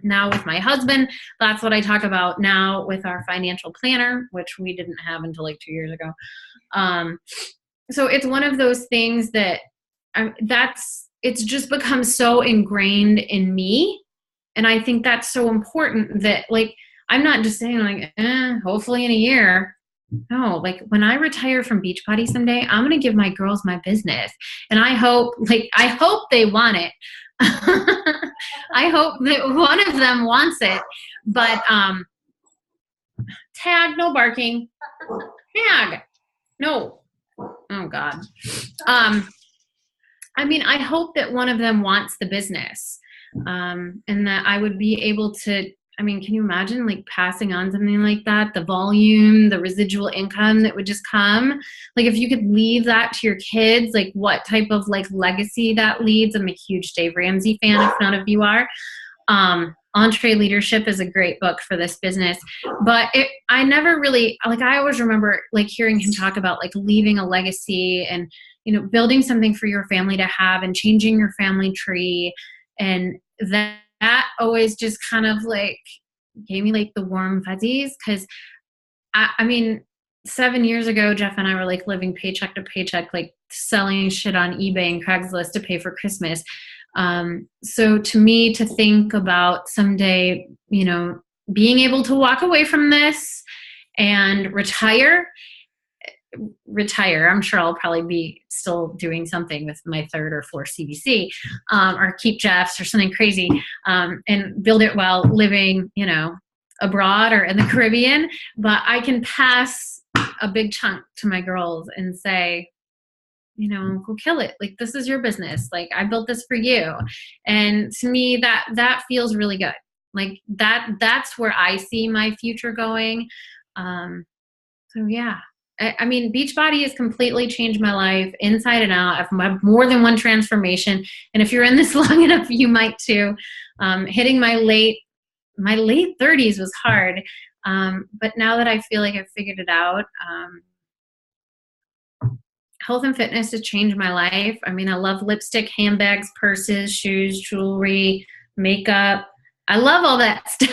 A: now with my husband. That's what I talk about now with our financial planner, which we didn't have until like 2 years ago. So it's one of those things that it's just become so ingrained in me. And I think that's so important that I'm not just saying hopefully in a year. No, when I retire from Beachbody someday, I'm going to give my girls my business. And I hope they want it. I hope that one of them wants it. But tag, no barking. Tag. No. Oh God. I mean, I hope that one of them wants the business. And that I would be able to, can you imagine passing on something like that? The volume, the residual income that would just come. If you could leave that to your kids, what type of legacy that leads. I'm a huge Dave Ramsey fan, if none of you are. Entree Leadership is a great book for this business, but I never really, I always remember hearing him talk about leaving a legacy and, building something for your family to have and changing your family tree. And that always just kind of gave me the warm fuzzies. Cause I mean, 7 years ago, Jeff and I were living paycheck to paycheck, selling shit on eBay and Craigslist to pay for Christmas. So to me, to think about someday, being able to walk away from this and retire, I'm sure I'll probably be still doing something with my third or fourth CBC, or keep Jeff's or something crazy, and build it while living, abroad or in the Caribbean. But I can pass a big chunk to my girls and say, go kill it. This is your business. I built this for you. And to me, that feels really good. That's where I see my future going. So yeah, I mean, Beachbody has completely changed my life inside and out. I've had more than one transformation. And if you're in this long enough, you might too. Hitting my late 30s was hard. But now that I feel like I've figured it out, health and fitness has changed my life. I mean, I love lipstick, handbags, purses, shoes, jewelry, makeup. I love all that stuff.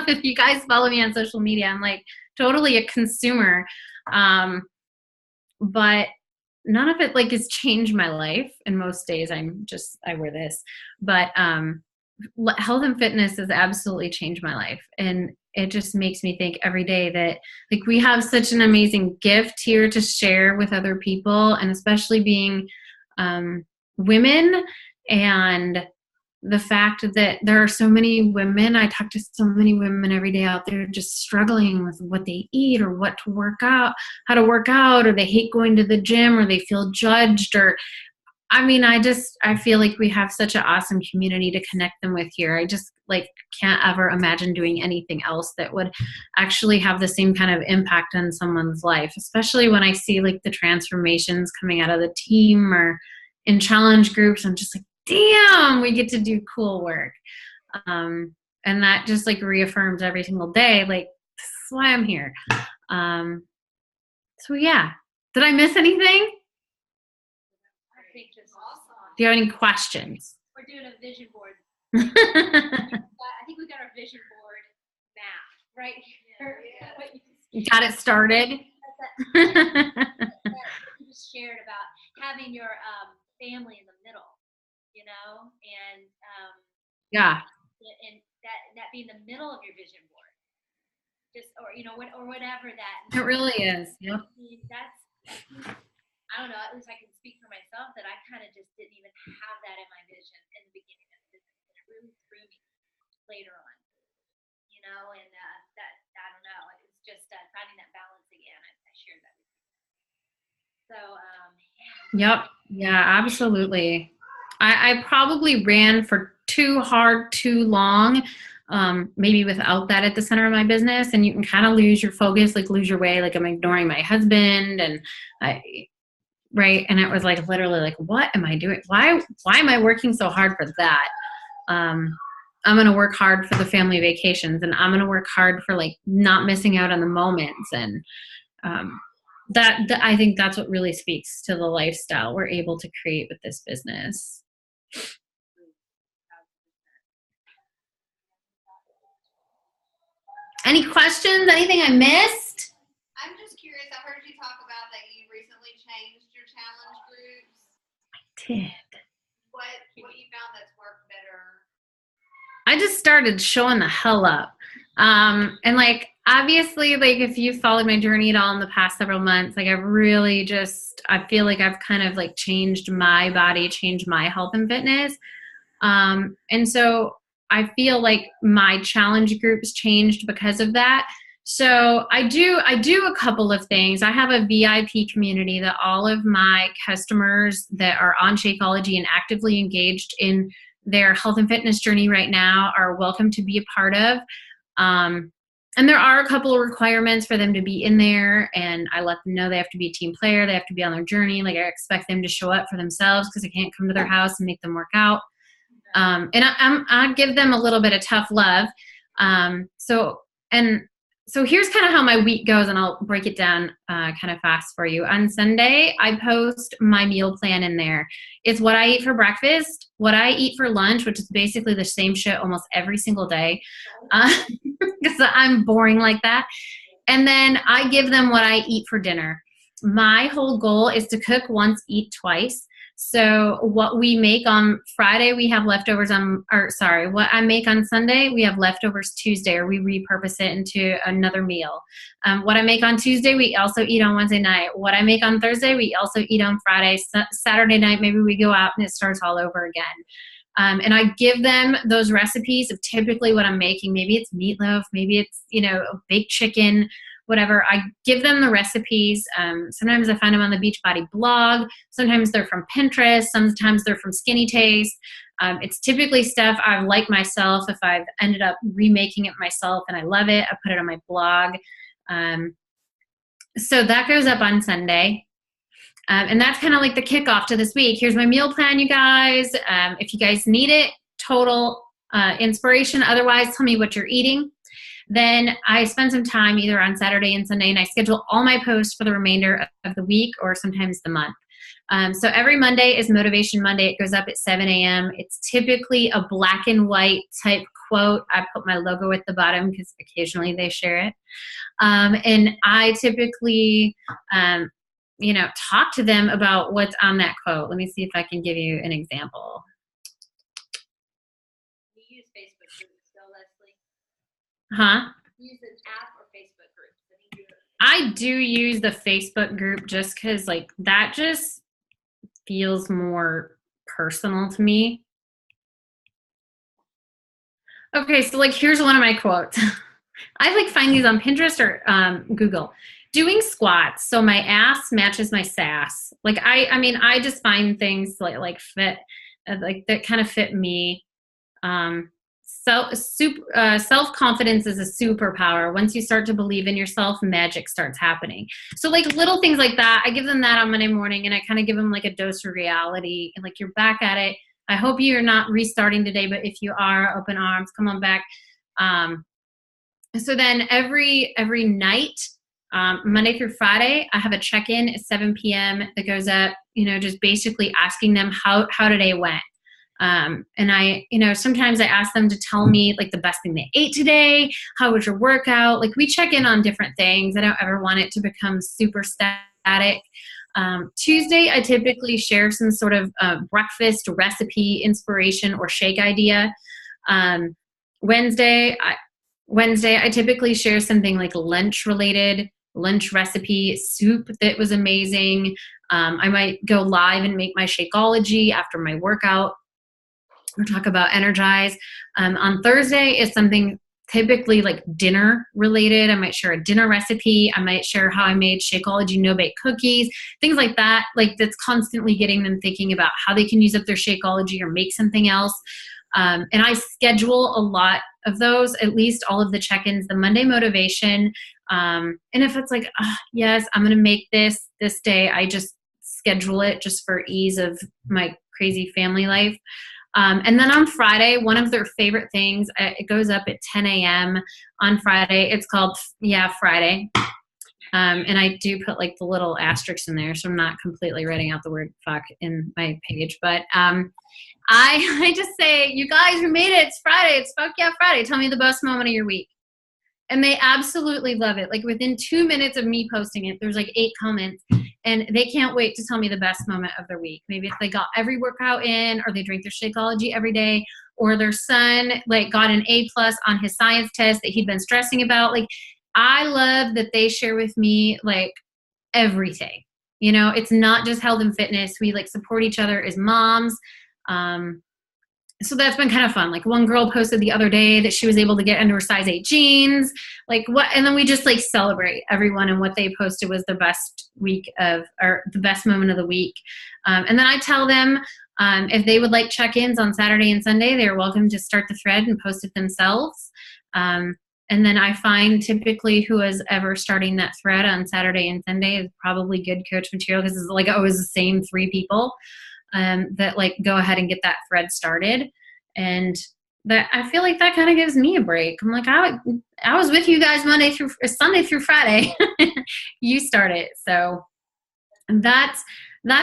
A: If you guys follow me on social media, I'm totally a consumer. But none of it has changed my life. And most days I wear this, but, health and fitness has absolutely changed my life. And it just makes me think every day that we have such an amazing gift here to share with other people, and especially being women, and the fact that there are so many women, I talk to so many women every day out there just struggling with what they eat or what to work out, how to work out, or they hate going to the gym, or they feel judged, or I feel like we have such an awesome community to connect them with here. I just can't ever imagine doing anything else that would actually have the same kind of impact on someone's life, especially when I see the transformations coming out of the team or in challenge groups. I'm just damn, we get to do cool work. And that just reaffirms every single day, this is why I'm here. So yeah, did I miss anything? Do you have any questions?
B: We're doing a vision board. I think we got our vision board map right here.
A: You got it started.
B: You just shared about having your family in the middle, and
A: yeah,
B: and that being the middle of your vision board. just, or, you know, what, or whatever that.
A: It really is. Yep.
B: I mean, I don't know, at least I can speak for myself that I kind of just didn't even have that in my vision in the beginning of the business. And it really threw me later on, you know, and that, I don't know, it was just finding that balance again. I shared that with you. So,
A: Yep. Yeah, absolutely. I probably ran for too hard, too long, maybe without that at the center of my business, and you can kind of lose your focus, like lose your way, like I'm ignoring my husband, and right. And it was like literally like, what am I doing? Why am I working so hard for that? I'm going to work hard for the family vacations, and I'm going to work hard for like not missing out on the moments. And that I think that's what really speaks to the lifestyle we're able to create with this business. Any questions? Anything I missed?
D: I'm just curious. I heard you talk about that you recently changed your challenge groups.
A: I did.
D: What you found that's worked better?
A: I just started showing the hell up. And like, obviously, like if you followed my journey at all in the past several months, like I've really I feel like I've kind of like changed my body, changed my health and fitness. And so I feel like my challenge groups changed because of that. So I do a couple of things. I have a VIP community that all of my customers that are on Shakeology and actively engaged in their health and fitness journey right now are welcome to be a part of. And there are a couple of requirements for them to be in there, and I let them know they have to be a team player, they have to be on their journey. Like I expect them to show up for themselves because I can't come to their house and make them work out. And I give them a little bit of tough love. So here's kind of how my week goes, and I'll break it down kind of fast for you. On Sunday, I post my meal plan in there. It's what I eat for breakfast, what I eat for lunch, which is basically the same shit almost every single day because I'm boring like that. And then I give them what I eat for dinner. My whole goal is to cook once, eat twice. So what we make on Friday, we have leftovers what I make on Sunday, we have leftovers Tuesday, or we repurpose it into another meal. What I make on Tuesday, we also eat on Wednesday night. What I make on Thursday, we also eat on Friday. Saturday night, maybe we go out and it starts all over again. And I give them those recipes of typically what I'm making. Maybe it's meatloaf, maybe it's, baked chicken, whatever. I give them the recipes. Sometimes I find them on the Beachbody blog. Sometimes they're from Pinterest. Sometimes they're from Skinny Taste. It's typically stuff I've liked myself. If I've ended up remaking it myself and I love it, I put it on my blog. So that goes up on Sunday. And that's kind of like the kickoff to this week. Here's my meal plan, you guys. If you guys need it, total inspiration. Otherwise, tell me what you're eating. Then I spend some time either on Saturday and Sunday, and I schedule all my posts for the remainder of the week or sometimes the month. So every Monday is Motivation Monday. It goes up at 7 a.m. It's typically a black and white type quote. I put my logo at the bottom because occasionally they share it. And I typically, talk to them about what's on that quote. Let me see if I can give you an example.
B: You use Facebook groups still, Leslie?
A: Huh?
B: Use an app or Facebook groups?
A: I do use the Facebook group just because, that just feels more personal to me. Okay, so, here's one of my quotes. I, find these on Pinterest or Google. Doing squats so my ass matches my sass. I just find things fit, that kind of fit me. Self-confidence is a superpower. Once you start to believe in yourself, magic starts happening. So little things like that, I give them that on Monday morning, and I kind of give them a dose of reality, and you're back at it. I hope you're not restarting today, but if you are, open arms, come on back. So then every night, Monday through Friday, I have a check-in at 7 p.m. that goes up, just basically asking them how today went. And I, sometimes I ask them to tell me the best thing they ate today. How was your workout? We check in on different things. I don't ever want it to become super static. Tuesday, I typically share some sort of breakfast recipe, inspiration, or shake idea. Wednesday, Wednesday, I typically share something like lunch related, lunch recipe, soup that was amazing. I might go live and make my Shakeology after my workout or talk about Energize. On Thursday is something typically like dinner related. I might share a dinner recipe. I might share how I made Shakeology no-bake cookies, things like that. Like that's constantly getting them thinking about how they can use up their Shakeology or make something else. And I schedule a lot of those, at least all of the check-ins, the Monday motivation. And if it's like, yes, I'm going to make this day, I just schedule it just for ease of my crazy family life. And then on Friday, one of their favorite things, it goes up at 10 a.m. on Friday. It's called, Friday. And I do put like the little asterisks in there, so I'm not completely writing out the word fuck in my page. But I just say, you guys, we made it. It's Friday. It's Fuck Yeah Friday. Tell me the best moment of your week. And they absolutely love it. Like within 2 minutes of me posting it, there's like 8 comments. And they can't wait to tell me the best moment of their week. Maybe if they got every workout in, or they drink their Shakeology every day, or their son like got an A+ on his science test that he'd been stressing about. Like I love that they share with me like everything. You know, it's not just health and fitness. We like support each other as moms. So that's been kind of fun. Like one girl posted the other day that she was able to get into her size 8 jeans. Like what? And then we just like celebrate everyone, and what they posted was the best week of, or the best moment of the week. And then I tell them if they would like check-ins on Saturday and Sunday, they're welcome to start the thread and post it themselves. And then I find typically who is ever starting that thread on Saturday and Sunday is probably good coach material, because it's like always the same 3 people. That like go ahead and get that thread started. And that I feel like that kind of gives me a break. I'm like, I was with you guys Sunday through Friday. You start it. So that's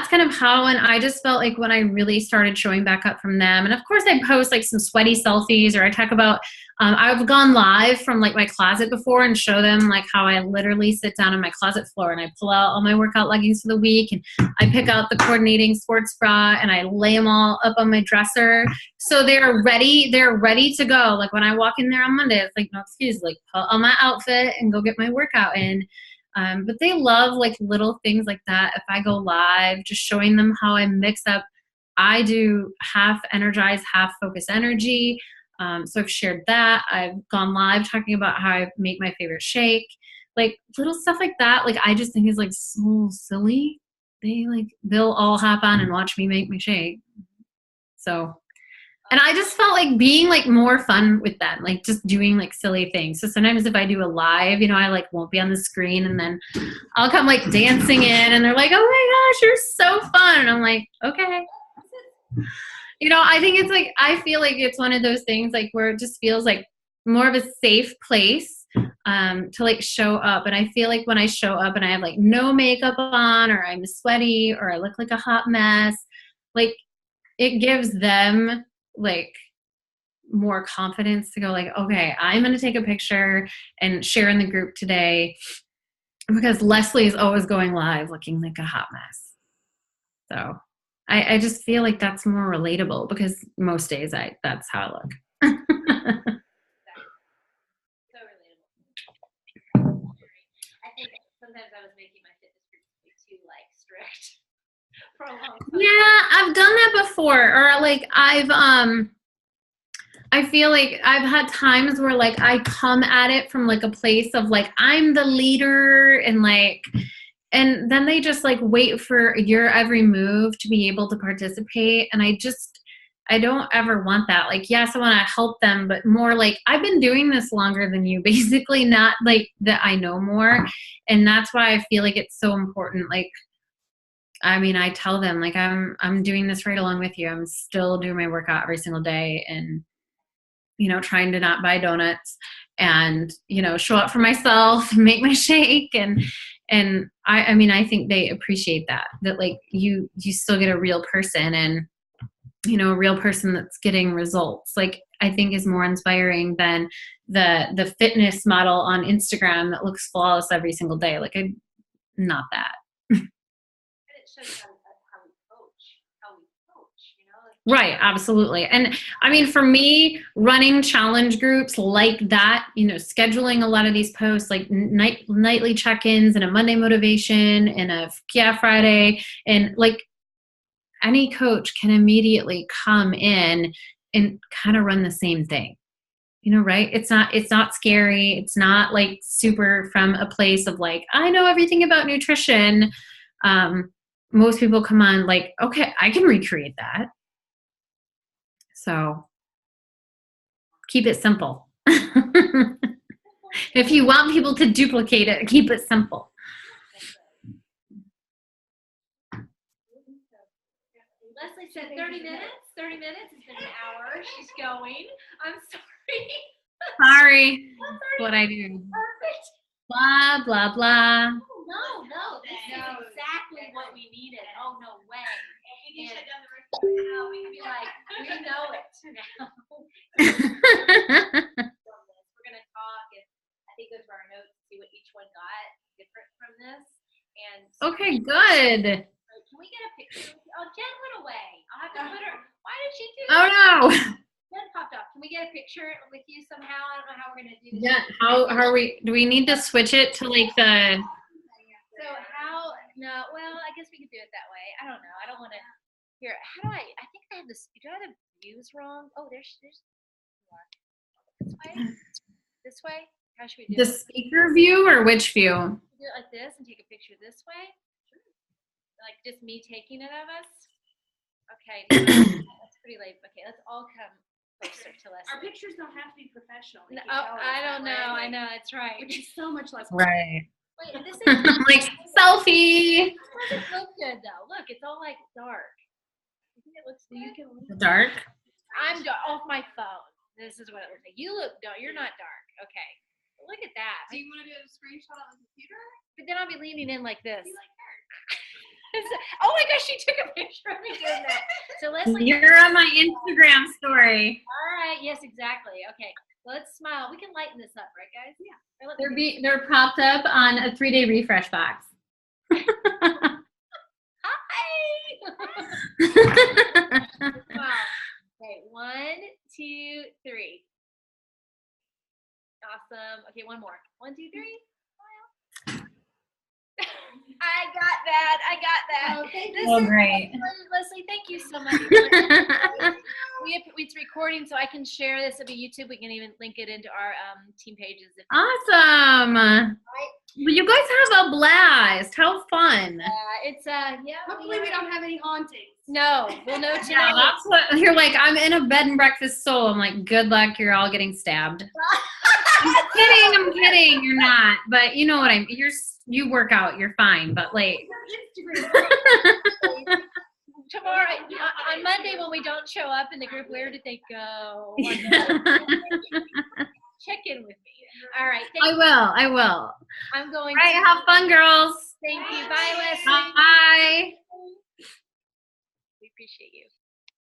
A: kind of how, and I just felt like when I really started showing back up from them, and of course I post like some sweaty selfies, or I talk about, I've gone live from like my closet before and show them like how I literally sit down on my closet floor and I pull out all my workout leggings for the week, and I pick out the coordinating sports bra and I lay them all up on my dresser. So they're ready to go. Like when I walk in there on Monday, it's like, no excuse, like put on my outfit and go get my workout in. But they love like little things like that. If I go live, just showing them how I mix up, I do half Energize, half Focus Energy. So I've shared that. I've gone live talking about how I make my favorite shake, like little stuff like that. Like I just think is like so silly. They'll all hop on and watch me make my shake. So, and I just felt like being like more fun with them, like just doing like silly things. So sometimes if I do a live, I like won't be on the screen, and then I'll come like dancing in, and they're like, oh my gosh, you're so fun. And I'm like, okay. I think it's like, I feel like it's one of those things like where it just feels like more of a safe place to like show up. And I feel like when I show up and I have like no makeup on, or I'm sweaty, or I look like a hot mess, like it gives them like more confidence to go like, okay, I'm going to take a picture and share in the group today, because Leslie is always going live looking like a hot mess. So I just feel like that's more relatable, because most days that's how I look.
B: So relatable. I think sometimes I was making my fitness groups too like strict for a long time.
A: Yeah, I've done that before, or like I feel like I've had times where like I come at it from like a place of like I'm the leader, and then they just like wait for your every move to be able to participate. And I don't ever want that. Like, yes, I want to help them, but more like I've been doing this longer than you, basically, not like that I know more. And that's why I feel like it's so important. Like, I mean, I tell them like I'm doing this right along with you. I'm still doing my workout every single day, and trying to not buy donuts, and show up for myself and make my shake, and I mean I think they appreciate that like you still get a real person, and a real person that's getting results, like I think is more inspiring than the fitness model on Instagram that looks flawless every single day. Like I'm not that.
B: And it shows how we coach,
A: Right, absolutely. And I mean, for me, running challenge groups like that, scheduling a lot of these posts, like nightly check-ins and a Monday motivation and a yeah Friday, and like any coach can immediately come in and kind of run the same thing. Right? It's not scary. It's not like super from a place of like, I know everything about nutrition. Most people come on like, okay, I can recreate that. So keep it simple. If you want people to duplicate it, keep it simple.
B: Leslie said 30 minutes. 30 minutes. It's been an hour. She's going. I'm sorry.
A: Sorry. That's what I do.
B: Perfect.
A: Blah, blah, blah.
B: No. This is exactly what we needed. Oh, no way.
D: If you shut down the roof
B: Now we can be like, we know it now. We're going to talk, and I think those were our notes to see what each one got different from this. And
A: Okay, good.
B: can we get a picture? Oh, Jen went away. I'll have to put her. Why did she do
A: Oh
B: that?
A: no.
B: Jen popped up. Can we get a picture with you somehow? I don't know how we're gonna do this.
A: Yeah. How are we? Do we need to switch it to like the?
B: So how? No. Well, I guess we could do it that way. I don't know. I don't want to. Here. How do I? I think I have this. Do I have the views wrong? Oh, there's. This way. This way. How should we do
A: The
B: it?
A: speaker view or which view?
B: Do it like this and take a picture this way. Like just me taking it of us. Okay. That's pretty late. Okay, let's all come closer to Leslie.
D: Our pictures don't have to be professional.
B: No, I don't know. I know. That's right.
D: Which is so much less.
A: Right.
B: Wait, this is
A: Like selfie.
B: doesn't look good though. Look, it's all like dark. You think it looks? You can.
A: Dark.
B: I'm off my phone. This is what it looks like. You look dark. You're not dark. Okay. But look at that.
D: Do you want to do a screenshot on the computer?
B: But then I'll be leaning in like this.
D: You like her?
B: Oh my gosh, she took a picture of me doing that. So Leslie.
A: You're on my Instagram story.
B: All right. Yes, exactly. Okay. Let's smile. We can lighten this up, right, guys? Yeah.
A: They're propped up on a 3-day refresh box.
B: Hi. Wow. Okay, 1, 2, 3. Awesome. Okay, one more. 1, 2, 3. Smile. I got that.
D: Oh, thank
B: This
A: Oh,
B: is
A: great.
B: Leslie, thank you so much. It's recording, so I can share this. It'll be YouTube. We can even link it into our team pages.
A: Awesome. Well, you guys have a blast. How fun.
B: It's yeah.
D: Hopefully we don't have any hauntings.
B: No, we'll know today.
A: Yeah, that's what you're like. I'm in a bed and breakfast soul. I'm like, good luck. You're all getting stabbed. I'm kidding. You're not. But you know what I mean. You work out. You're fine. But like.
B: Tomorrow, on Monday when we don't show up in the group, where did they go? Check in with me. All right.
A: I will.
B: I'm going.
A: All right. Have fun, girls.
B: Thank you. Bye, Leslie.
A: Bye.
B: We appreciate you.